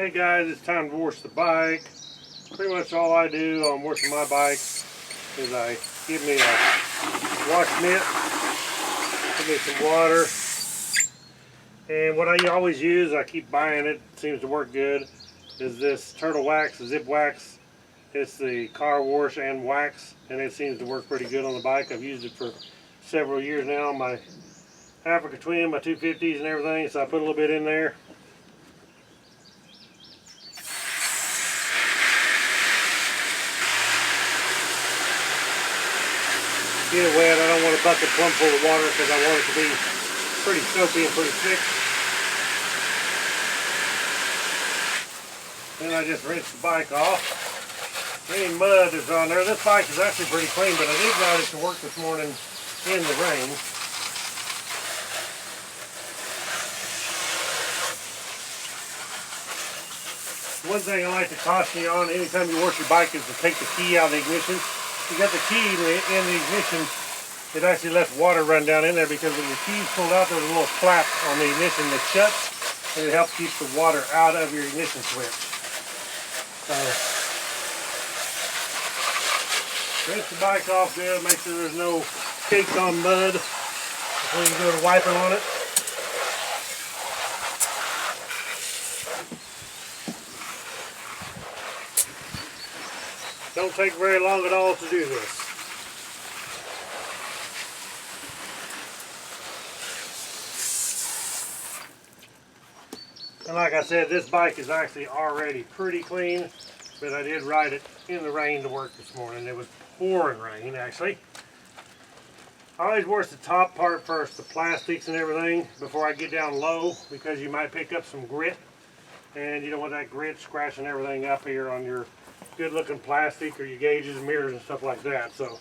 Hey guys, it's time to wash the bike. Pretty much all I do on washing my bike is I give me a wash mitt, give me some water, and what I always use, I keep buying it, seems to work good, is this turtle wax, zip wax. It's the car wash and wax, and it seems to work pretty good on the bike. I've used it for several years now on my Africa Twin, my 250s and everything, so I put a little bit in there. Get it wet. I don't want a bucket plumb full of water because I want it to be pretty soapy and pretty thick. Then I just rinse the bike off. Any mud is on there. This bike is actually pretty clean, but I did ride it to work this morning in the rain. One thing I like to caution you on anytime you wash your bike is to take the key out of the ignition. You got the key in the ignition, it actually lets water run down in there because when the key's pulled out, there's a little flap on the ignition that shuts, and it helps keep the water out of your ignition switch. So, rinse the bike off good, make sure there's no cakes on mud before you go to wiping on it. Don't take very long at all to do this. And like I said, this bike is actually already pretty clean, but I did ride it in the rain to work this morning. It was pouring rain actually. I always wash the top part first, the plastics and everything, before I get down low, because you might pick up some grit, and you don't want that grit scratching everything up here on your good looking plastic or your gauges and mirrors and stuff like that. So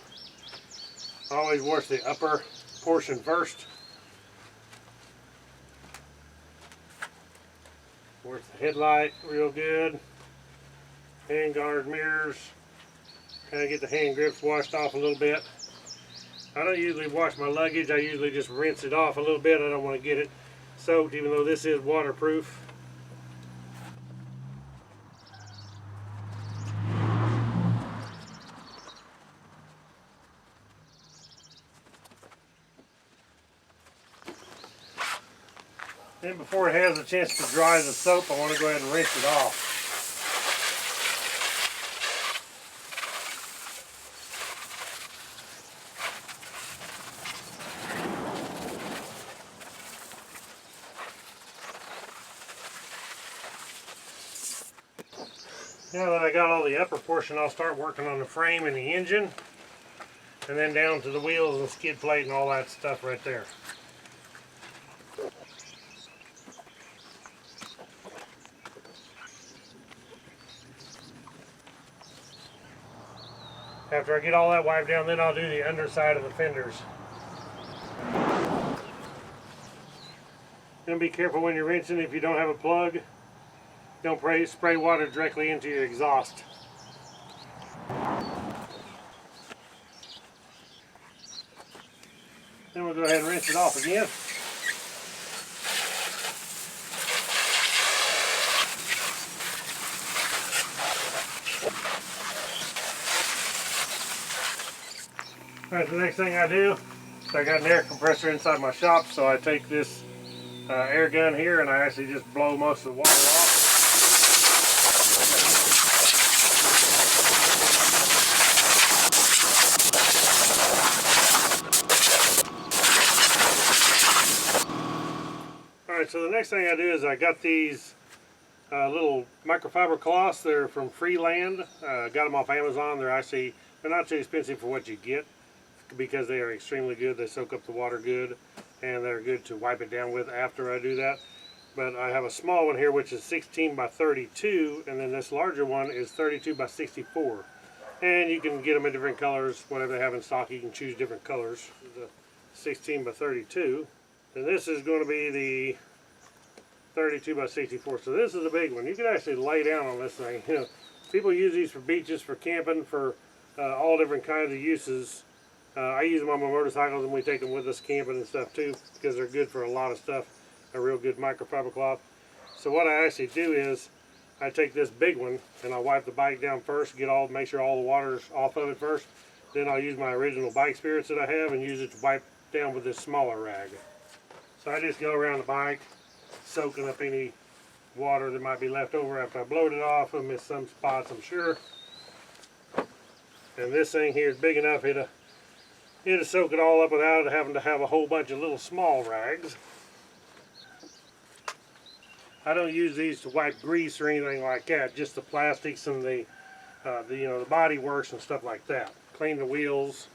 I always wash the upper portion first. Wash the headlight real good. Hand guard mirrors. Kind of get the hand grips washed off a little bit. I don't usually wash my luggage. I usually just rinse it off a little bit. I don't want to get it soaked, even though this is waterproof. Then before it has a chance to dry the soap, I want to go ahead and rinse it off. Now that I got all the upper portion, I'll start working on the frame and the engine, and then down to the wheels and skid plate and all that stuff right there. After I get all that wiped down, then I'll do the underside of the fenders. Gonna be careful when you're rinsing. If you don't have a plug, don't spray water directly into your exhaust. Then we'll go ahead and rinse it off again. Alright, the next thing I do is I got an air compressor inside my shop, so I take this air gun here and I actually just blow most of the water off. Alright, so the next thing I do is I got these little microfiber cloths. They're from Freeland. Got them off Amazon. They're not too expensive for what you get, because they are extremely good. They soak up the water good, and they're good to wipe it down with after I do that. But I have a small one here which is 16 by 32, and then this larger one is 32 by 64. And you can get them in different colors, whatever they have in stock. You can choose different colors. The 16 by 32. And this is going to be the 32 by 64. So this is a big one. You can actually lay down on this thing. You know, people use these for beaches, for camping, for all different kinds of uses. I use them on my motorcycles, and we take them with us camping and stuff too, because they're good for a lot of stuff. A real good microfiber cloth. So what I actually do is I take this big one and I'll wipe the bike down first, make sure all the water's off of it first. Then I'll use my original bike spirits that I have and use it to wipe down with this smaller rag. So I just go around the bike, soaking up any water that might be left over after I blowed it off. I missed some spots, I'm sure. And this thing here is big enough, it'll soak it all up without having to have a whole bunch of little small rags. I don't use these to wipe grease or anything like that, just the plastics and the body works and stuff like that. Clean the wheels.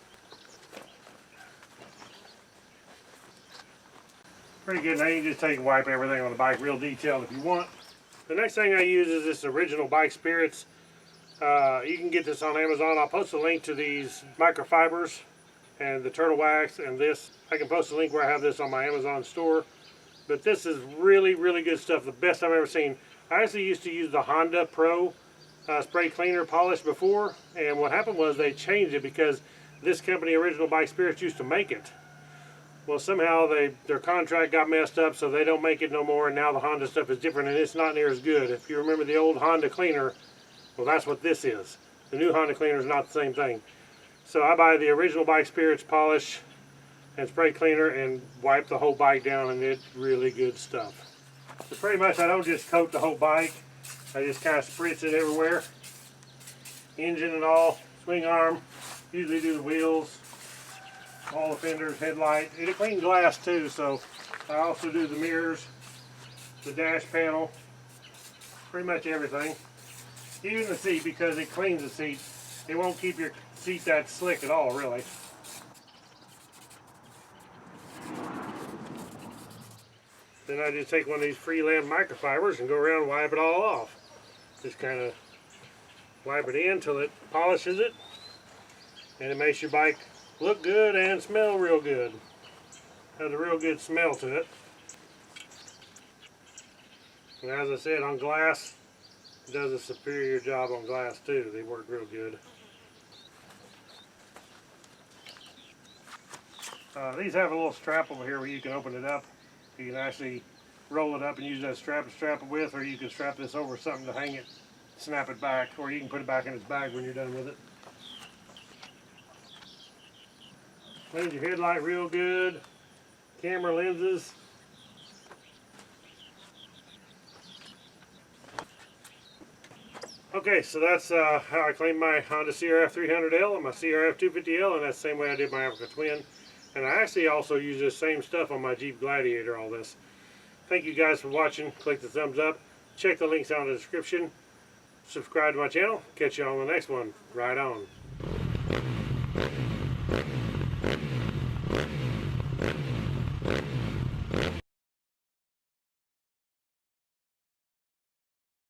Pretty good. Now you can just take and wipe everything on the bike real detailed if you want. The next thing I use is this original bike spirits. You can get this on Amazon. I'll post a link to these microfibers and the turtle wax and this. I can post a link where I have this on my Amazon store. But this is really, really good stuff. The best I've ever seen. I actually used to use the Honda Pro spray cleaner polish before, and what happened was they changed it because this company, Original Bike Spirits, used to make it. Well, somehow their contract got messed up, so they don't make it no more, and now the Honda stuff is different, and it's not near as good. If you remember the old Honda cleaner, well, that's what this is. The new Honda cleaner is not the same thing. So I buy the Original Bike Spirits polish and spray cleaner and wipe the whole bike down, and it's really good stuff. So pretty much I don't just coat the whole bike. I just kind of spritz it everywhere. Engine and all, swing arm, usually do the wheels, all the fenders, headlight. It'll clean glass too, so I also do the mirrors, the dash panel, pretty much everything. Even the seat, because it cleans the seat. It won't keep your seat that slick at all, really. Then I just take one of these Freeland microfibers and go around and wipe it all off. Just kind of wipe it in until it polishes it, and it makes your bike look good and smell real good. Has a real good smell to it. And as I said, on glass, it does a superior job on glass too. They work real good. These have a little strap over here where you can open it up. You can actually roll it up and use that strap to strap it with, or you can strap this over something to hang it, snap it back, or you can put it back in its bag when you're done with it. Cleans your headlight real good, camera lenses. Okay, so that's how I clean my Honda CRF300L and my CRF250L, and that's the same way I did my Africa Twin. And I actually also use this same stuff on my Jeep Gladiator, all this. Thank you guys for watching. Click the thumbs up. Check the links down in the description. Subscribe to my channel. Catch you on the next one. Right on.